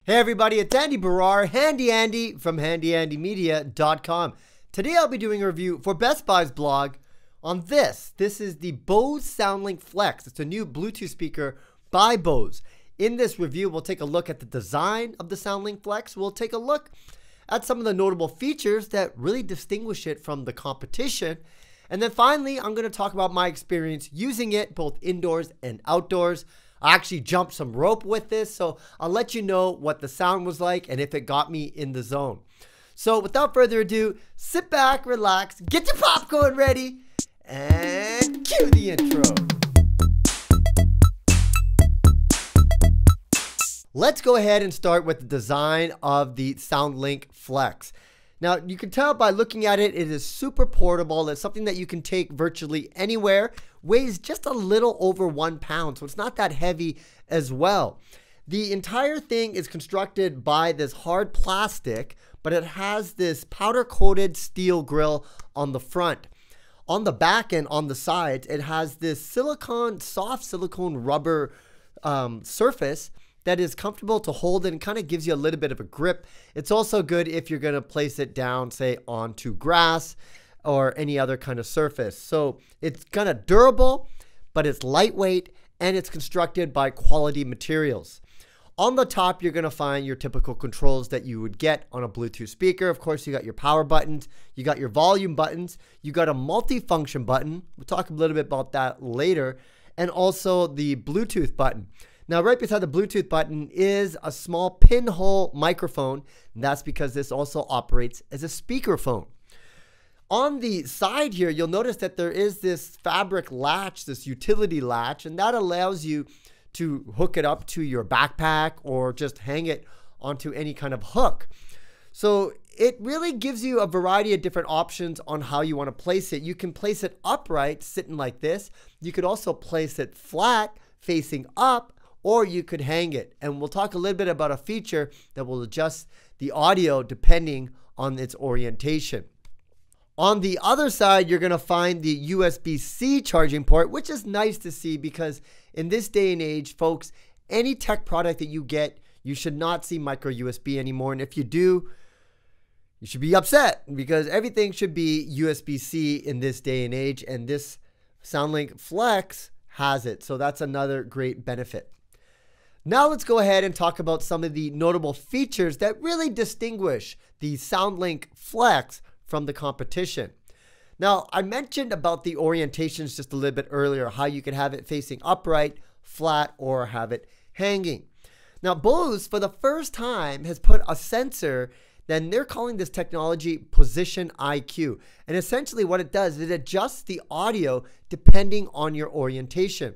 Hey everybody, it's Andy Barrar, Handy Andy from handyandymedia.com. Today I'll be doing a review for Best Buy's blog on this. This is the Bose SoundLink Flex. It's a new Bluetooth speaker by Bose. In this review, we'll take a look at the design of the SoundLink Flex. We'll take a look at some of the notable features that really distinguish it from the competition. And then finally, I'm going to talk about my experience using it both indoors and outdoors. I actually jumped some rope with this, so I'll let you know what the sound was like and if it got me in the zone. So without further ado, sit back, relax, get your popcorn ready, and cue the intro. Let's go ahead and start with the design of the SoundLink Flex. Now, you can tell by looking at it, it is super portable. It's something that you can take virtually anywhere. Weighs just a little over 1 pound, so it's not that heavy as well. The entire thing is constructed by this hard plastic, but it has this powder-coated steel grill on the front. On the back and on the sides, it has this soft silicone rubber surface that is comfortable to hold and kind of gives you a little bit of a grip. It's also good if you're gonna place it down, say, onto grass or any other kind of surface. So it's kind of durable, but it's lightweight and it's constructed by quality materials. On the top, you're gonna find your typical controls that you would get on a Bluetooth speaker. Of course, you got your power buttons, you got your volume buttons, you got a multi-function button. We'll talk a little bit about that later, and also the Bluetooth button. Now, right beside the Bluetooth button is a small pinhole microphone, and that's because this also operates as a speakerphone. On the side here, you'll notice that there is this fabric latch, this utility latch, and that allows you to hook it up to your backpack or just hang it onto any kind of hook. So it really gives you a variety of different options on how you want to place it. You can place it upright, sitting like this. You could also place it flat, facing up, or you could hang it. And we'll talk a little bit about a feature that will adjust the audio depending on its orientation. On the other side, you're gonna find the USB-C charging port, which is nice to see because in this day and age, folks, any tech product that you get, you should not see micro USB anymore. And if you do, you should be upset because everything should be USB-C in this day and age. And this SoundLink Flex has it. So that's another great benefit. Now let's go ahead and talk about some of the notable features that really distinguish the SoundLink Flex from the competition. Now, I mentioned about the orientations just a little bit earlier, how you could have it facing upright, flat, or have it hanging. Now, Bose, for the first time, has put a sensor, then they're calling this technology Position IQ. And essentially what it does is it adjusts the audio depending on your orientation.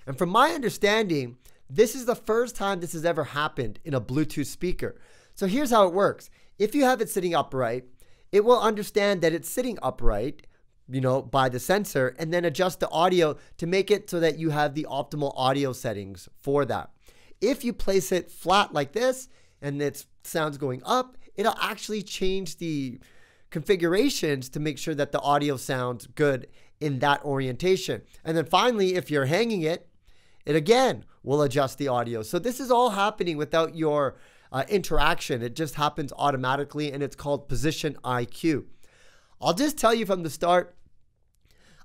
And from my understanding, this is the first time this has ever happened in a Bluetooth speaker. So here's how it works. If you have it sitting upright, it will understand that it's sitting upright, by the sensor, and then adjust the audio to make it so that you have the optimal audio settings for that. If you place it flat like this and it sounds going up, it'll actually change the configurations to make sure that the audio sounds good in that orientation. And then finally, if you're hanging it, it again will adjust the audio. So this is all happening without your interaction. It just happens automatically, and it's called Position IQ. I'll just tell you from the start,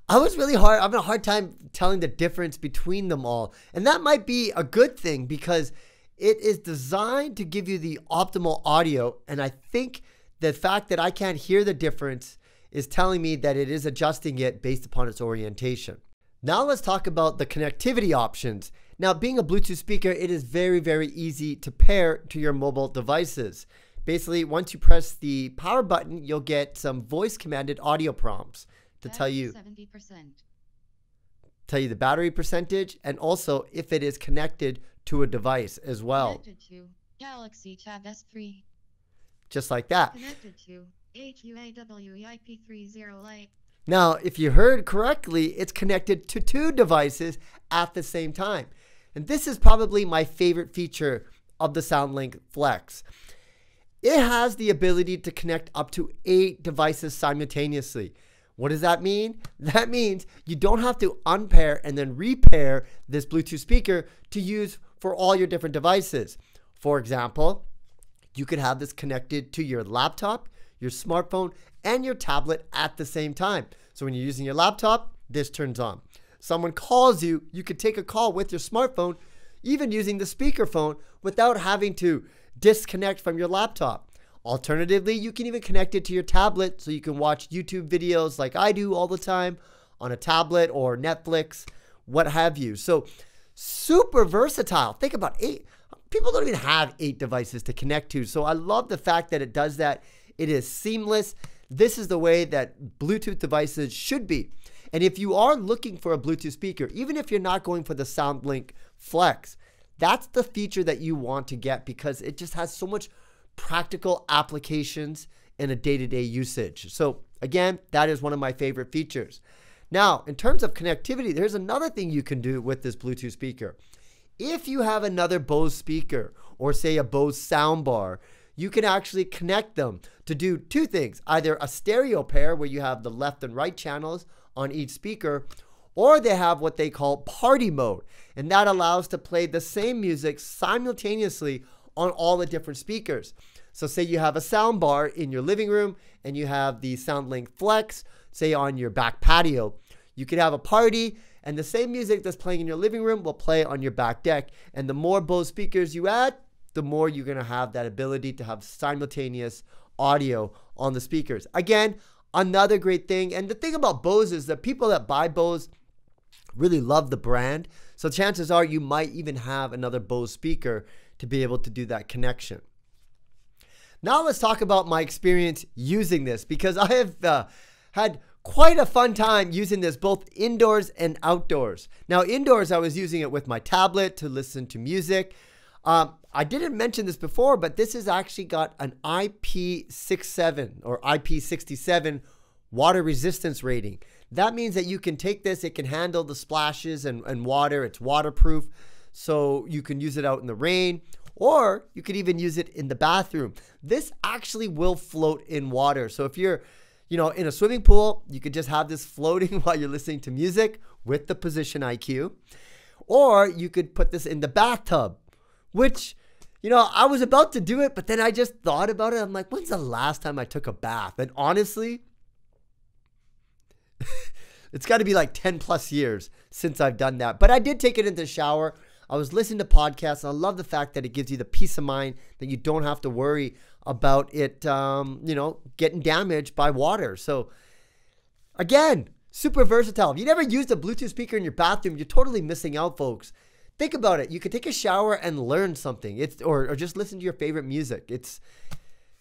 I'm having a hard time telling the difference between them all. And that might be a good thing because it is designed to give you the optimal audio. And I think the fact that I can't hear the difference is telling me that it is adjusting it based upon its orientation. Now let's talk about the connectivity options. Now, being a Bluetooth speaker, it is very, very easy to pair to your mobile devices. Basically, once you press the power button, you'll get some voice commanded audio prompts to tell you 70%. Tell you the battery percentage and also if it is connected to a device as well. Connected to Galaxy Tab S3. Just like that. Connected to HUAWEIP30 Lite. Now, if you heard correctly, it's connected to 2 devices at the same time. And this is probably my favorite feature of the SoundLink Flex. It has the ability to connect up to 8 devices simultaneously. What does that mean? That means you don't have to unpair and then repair this Bluetooth speaker to use for all your different devices. For example, you could have this connected to your laptop, your smartphone, and your tablet at the same time. So when you're using your laptop, this turns on. Someone calls you, you could take a call with your smartphone, even using the speakerphone without having to disconnect from your laptop. Alternatively, you can even connect it to your tablet so you can watch YouTube videos like I do all the time on a tablet or Netflix, what have you. So super versatile. Think about 8. People don't even have 8 devices to connect to. So I love the fact that it does that. It is seamless. This is the way that Bluetooth devices should be. And if you are looking for a Bluetooth speaker, even if you're not going for the SoundLink Flex, that's the feature that you want to get because it just has so much practical applications in a day-to-day usage. So again, that is one of my favorite features. Now, in terms of connectivity, there's another thing you can do with this Bluetooth speaker. If you have another Bose speaker or say a Bose soundbar, you can actually connect them to do 2 things. Either a stereo pair where you have the left and right channels on each speaker, or they have what they call party mode. And that allows to play the same music simultaneously on all the different speakers. So say you have a soundbar in your living room and you have the SoundLink Flex, say on your back patio. You could have a party and the same music that's playing in your living room will play on your back deck. And the more Bose speakers you add, the more you're going to have that ability to have simultaneous audio on the speakers. Again, another great thing. And the thing about Bose is that people that buy Bose really love the brand. So chances are you might even have another Bose speaker to be able to do that connection. Now let's talk about my experience using this because I have had quite a fun time using this both indoors and outdoors. Now indoors I was using it with my tablet to listen to music. I didn't mention this before, but this has actually got an IP67 or IP67 water resistance rating. That means that you can take this, it can handle the splashes and water, it's waterproof, so you can use it out in the rain, or you could even use it in the bathroom. This actually will float in water. So if you're, in a swimming pool, you could just have this floating while you're listening to music with the position IQ, or you could put this in the bathtub, which, I was about to do it, but then I just thought about it. I'm like, when's the last time I took a bath? And honestly, it's got to be like 10 plus years since I've done that. But I did take it into the shower. I was listening to podcasts. And I love the fact that it gives you the peace of mind that you don't have to worry about it, getting damaged by water. So again, super versatile. If you never used a Bluetooth speaker in your bathroom, you're totally missing out, folks. Think about it. You could take a shower and learn something. Or just listen to your favorite music.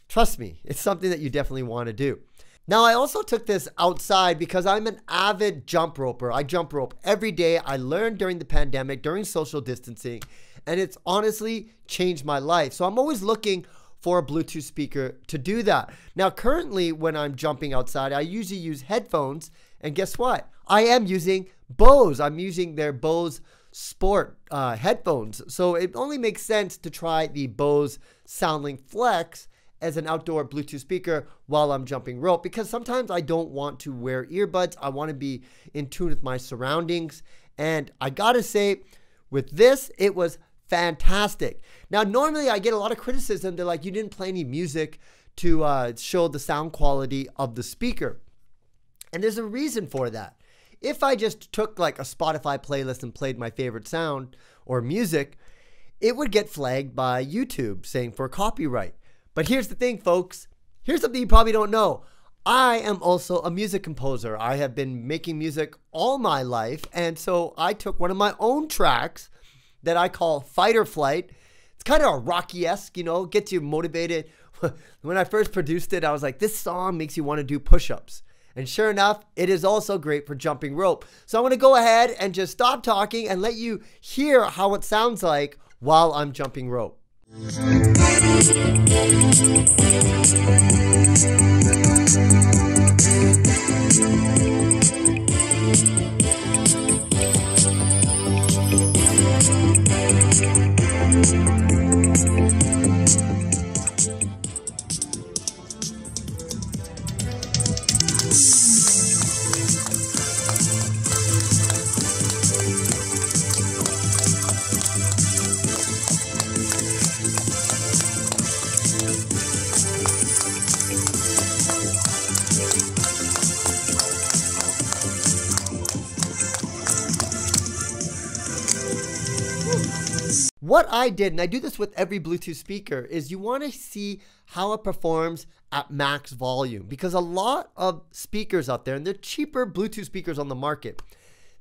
Trust me, it's something that you definitely want to do. Now, I also took this outside because I'm an avid jump roper. I jump rope every day. I learned during the pandemic, during social distancing, and it's honestly changed my life. So I'm always looking for a Bluetooth speaker to do that. Now, currently, when I'm jumping outside, I usually use headphones. And guess what? I am using Bose. I'm using their Bose Sport headphones. So it only makes sense to try the Bose SoundLink Flex as an outdoor Bluetooth speaker while I'm jumping rope, because sometimes I don't want to wear earbuds. I want to be in tune with my surroundings. And I gotta say, with this, it was fantastic. Now, normally I get a lot of criticism. They're like, you didn't play any music to show the sound quality of the speaker. And there's a reason for that. If I just took like a Spotify playlist and played my favorite sound or music, it would get flagged by YouTube saying for copyright. But here's the thing, folks. Here's something you probably don't know. I am also a music composer. I have been making music all my life. And so I took one of my own tracks that I call Fight or Flight. It's kind of a Rocky-esque, gets you motivated. When I first produced it, I was like, this song makes you want to do push-ups. And sure enough, it is also great for jumping rope. So I'm going to go ahead and just stop talking and let you hear how it sounds like while I'm jumping rope. What I did, and I do this with every Bluetooth speaker, is you want to see how it performs at max volume, because a lot of speakers out there, and they're cheaper Bluetooth speakers on the market,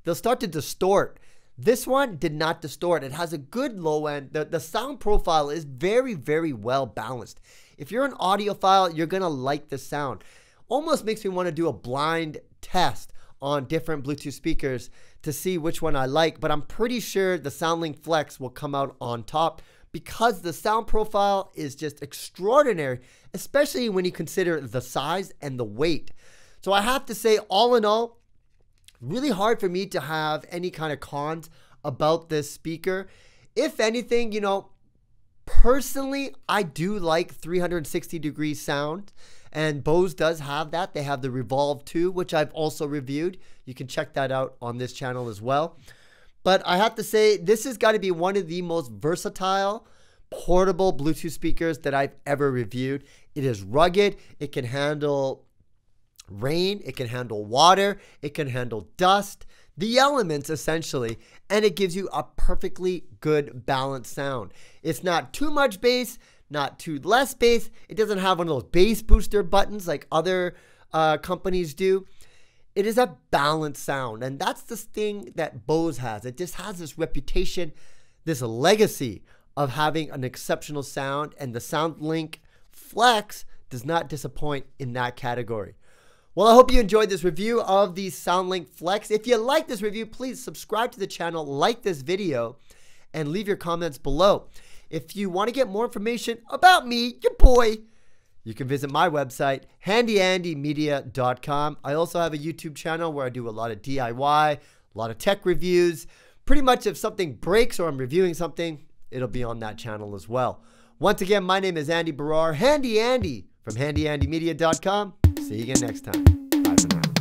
they'll start to distort. This one did not distort. It has a good low end. The sound profile is very, very well balanced. If you're an audiophile, you're going to like the sound. Almost makes me want to do a blind test on different Bluetooth speakers to see which one I like, but I'm pretty sure the SoundLink Flex will come out on top because the sound profile is just extraordinary, especially when you consider the size and the weight. So I have to say, all in all, really hard for me to have any kind of cons about this speaker. If anything, you know, personally, I do like 360-degree sound, and Bose does have that. They have the Revolve 2, which I've also reviewed. You can check that out on this channel as well. But I have to say, this has got to be one of the most versatile portable Bluetooth speakers that I've ever reviewed. It is rugged. It can handle rain. It can handle water. It can handle dust. The elements, essentially. And it gives you a perfectly good balanced sound. It's not too much bass, not too less bass. It doesn't have one of those bass booster buttons like other companies do. It is a balanced sound, and that's the thing that Bose has. It just has this reputation, this legacy of having an exceptional sound, and the SoundLink Flex does not disappoint in that category. Well, I hope you enjoyed this review of the SoundLink Flex. If you like this review, please subscribe to the channel, like this video, and leave your comments below. If you want to get more information about me, your boy, you can visit my website, handyandymedia.com. I also have a YouTube channel where I do a lot of DIY, a lot of tech reviews. Pretty much if something breaks or I'm reviewing something, it'll be on that channel as well. Once again, my name is Andy Barrar, Handy Andy from handyandymedia.com. See you again next time. Bye for now.